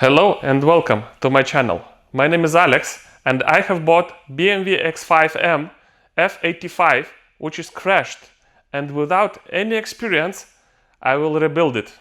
Hello and welcome to my channel. My name is Alex and I have bought BMW x5M F85, which is crashed, and without any experience I will rebuild it.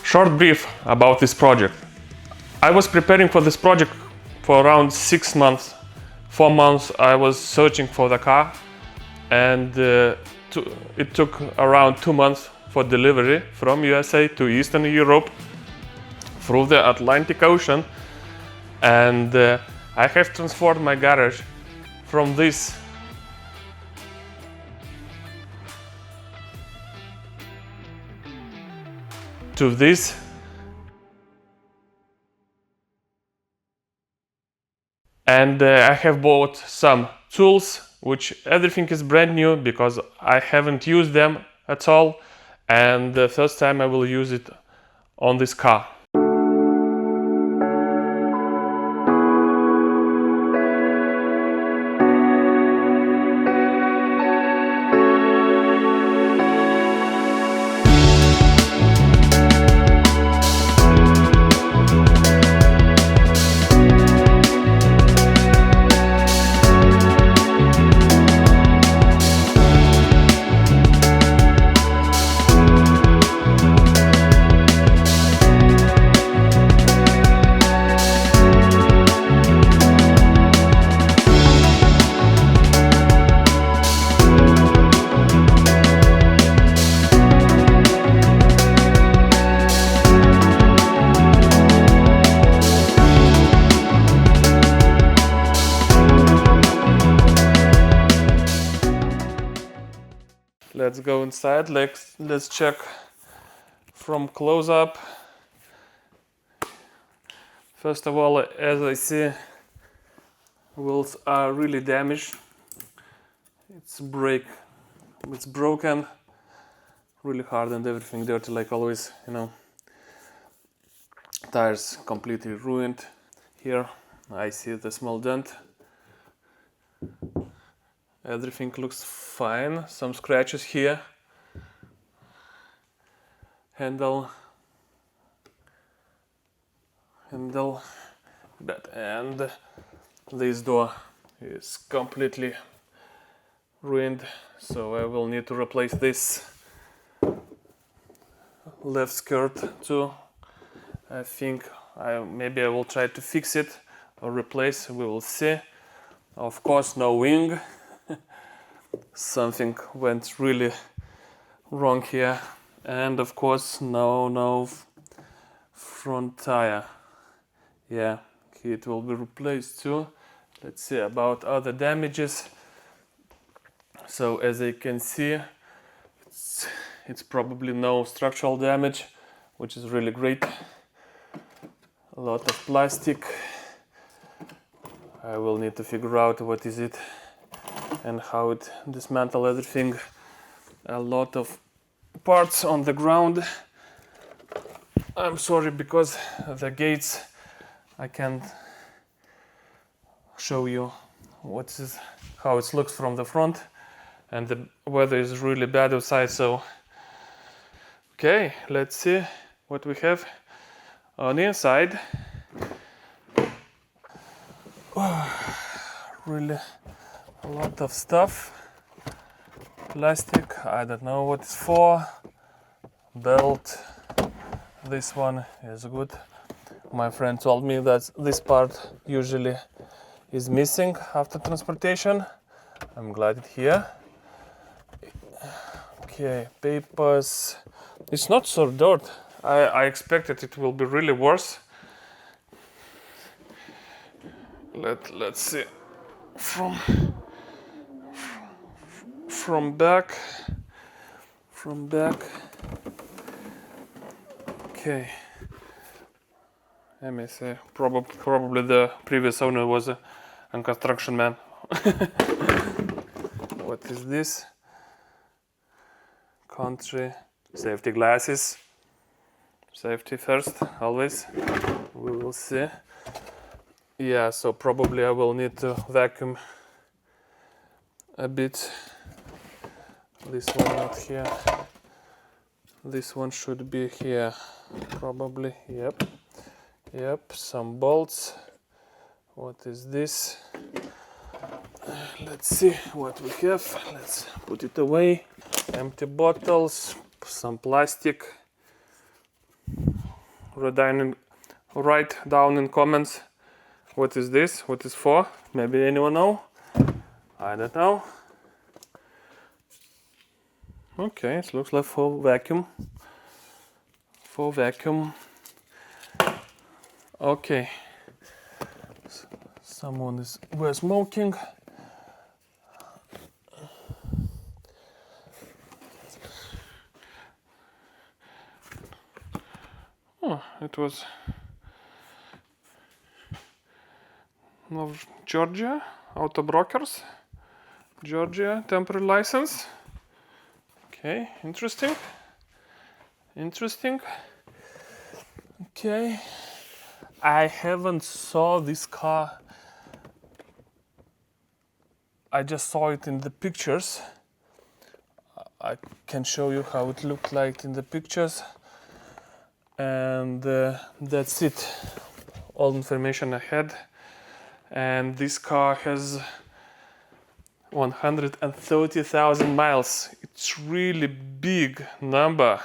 Short brief about this project. I was preparing for this project for around 6 months. 4 months I was searching for the car, and it took around 2 months for delivery from USA to Eastern Europe through the Atlantic Ocean, and I have transformed my garage from this to this, and I have bought some tools, which everything is brand new because I haven't used them at all, and the first time I will use it on this car. Let's go inside. Let's check from close up. First of all, as I see, wheels are really damaged. It's broken, really hard and everything dirty like always, you know. Tires completely ruined. Here I see the small dent. Everything looks fine. Some scratches here. Handle, and this door is completely ruined, so I will need to replace this left skirt too. I think maybe I will try to fix it or replace. We will see. Of course, no wing. Something went really wrong here, and of course no front tire. Yeah, it will be replaced too. Let's see about other damages. So as you can see, it's probably no structural damage, which is really great. A lot of plastic. I will need to figure out what is it and how it dismantle everything. A lot of parts on the ground. I'm sorry because the gates, I can't show you how it looks from the front, and the weather is really bad outside, so Okay, let's see what we have on the inside. Really a lot of stuff. Plastic, I don't know what it's for. Belt, this one is good. My friend told me that this part usually is missing after transportation. I'm glad it's here. Okay, papers. It's not so dirt. I expected it will be really worse. Let's see from back. Okay. Let me see. Probably the previous owner was a construction man. What is this? Country safety glasses. Safety first, always. We will see. Yeah, so probably I will need to vacuum a bit. This one not here. This one should be here. Probably. Yep. Some bolts. What is this? Let's see what we have. Let's put it away. Empty bottles. Some plastic. Write down in comments what is this, what is for. Maybe anyone know? I don't know. Okay, it looks like for vacuum. Okay. Someone were smoking. Oh, it was Georgia Auto Brokers. Georgia temporary license. Okay, interesting. Okay. I haven't saw this car. I just saw it in the pictures. I can show you how it looked like in the pictures. And that's it. All information I had. And this car has 130,000 miles. It's really big number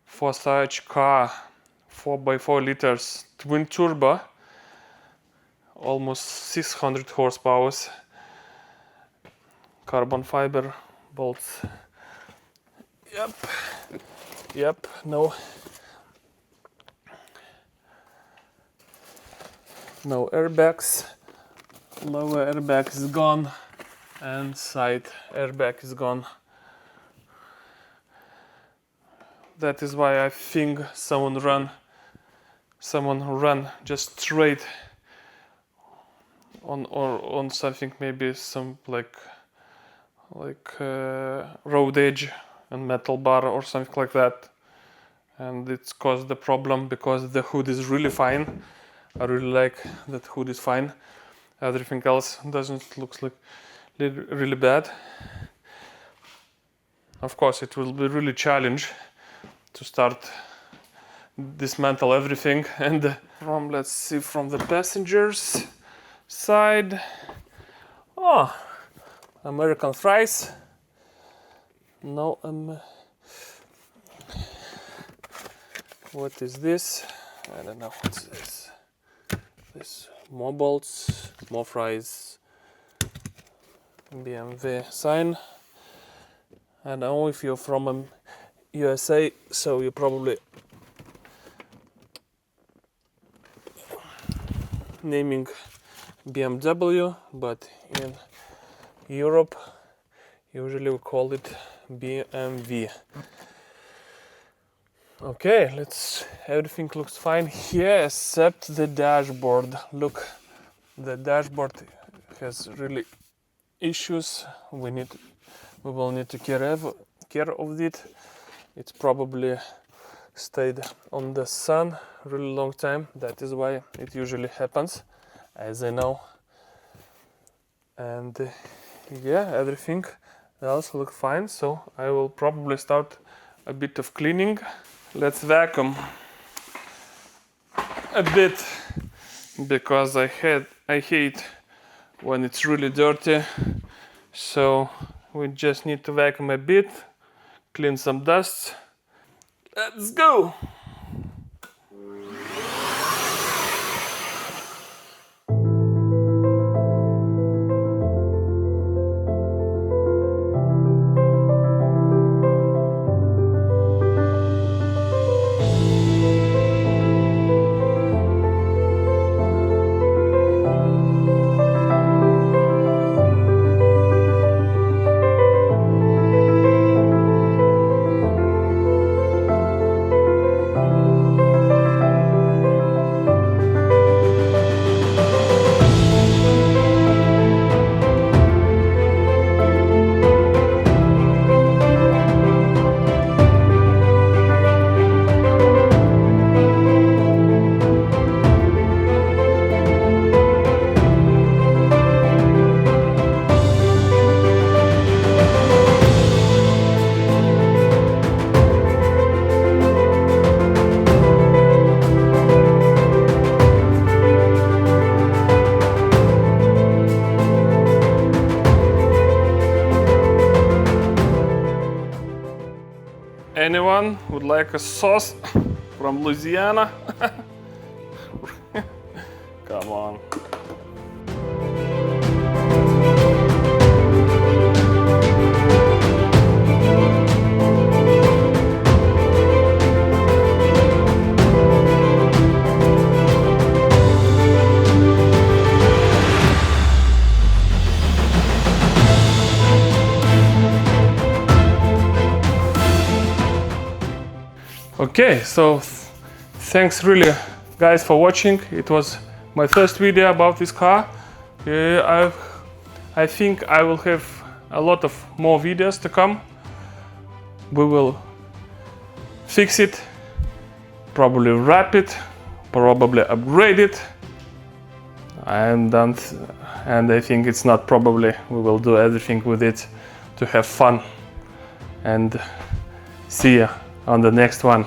for such car. 4x4 liters twin turbo, almost 600 horsepower. Carbon fiber bolts. Yep. No airbags. Lower airbag is gone and side airbag is gone. That is why I think someone ran just straight on something, maybe some like road edge and metal bar or something like that, and it's caused the problem because the hood is really fine. I really like that hood is fine. Everything else doesn't look like really bad. Of course, it will be really challenge to start dismantle everything. And let's see from the passengers side. Oh, American fries. No, what is this? I don't know what's this. This more bolts, more fries. BMW sign. I don't know if you're from USA, so you probably naming BMW, but in Europe usually we call it BMW. Okay, everything looks fine here except the dashboard. Look, the dashboard has really issues. We will need to care of it. It's probably stayed on the sun really long time. That is why it usually happens, as I know. And yeah, everything else looks fine. So I will probably start a bit of cleaning. Let's vacuum a bit, because I hate when it's really dirty. So we just need to vacuum a bit, clean some dust. Let's go! Anyone would like a sauce from Louisiana? Come on. Okay, so thanks really guys for watching. It was my first video about this car. I think I will have a lot of more videos to come. We will fix it, probably wrap it, probably upgrade it, and I think it's not probably, we will do everything with it to have fun. And see ya on the next one.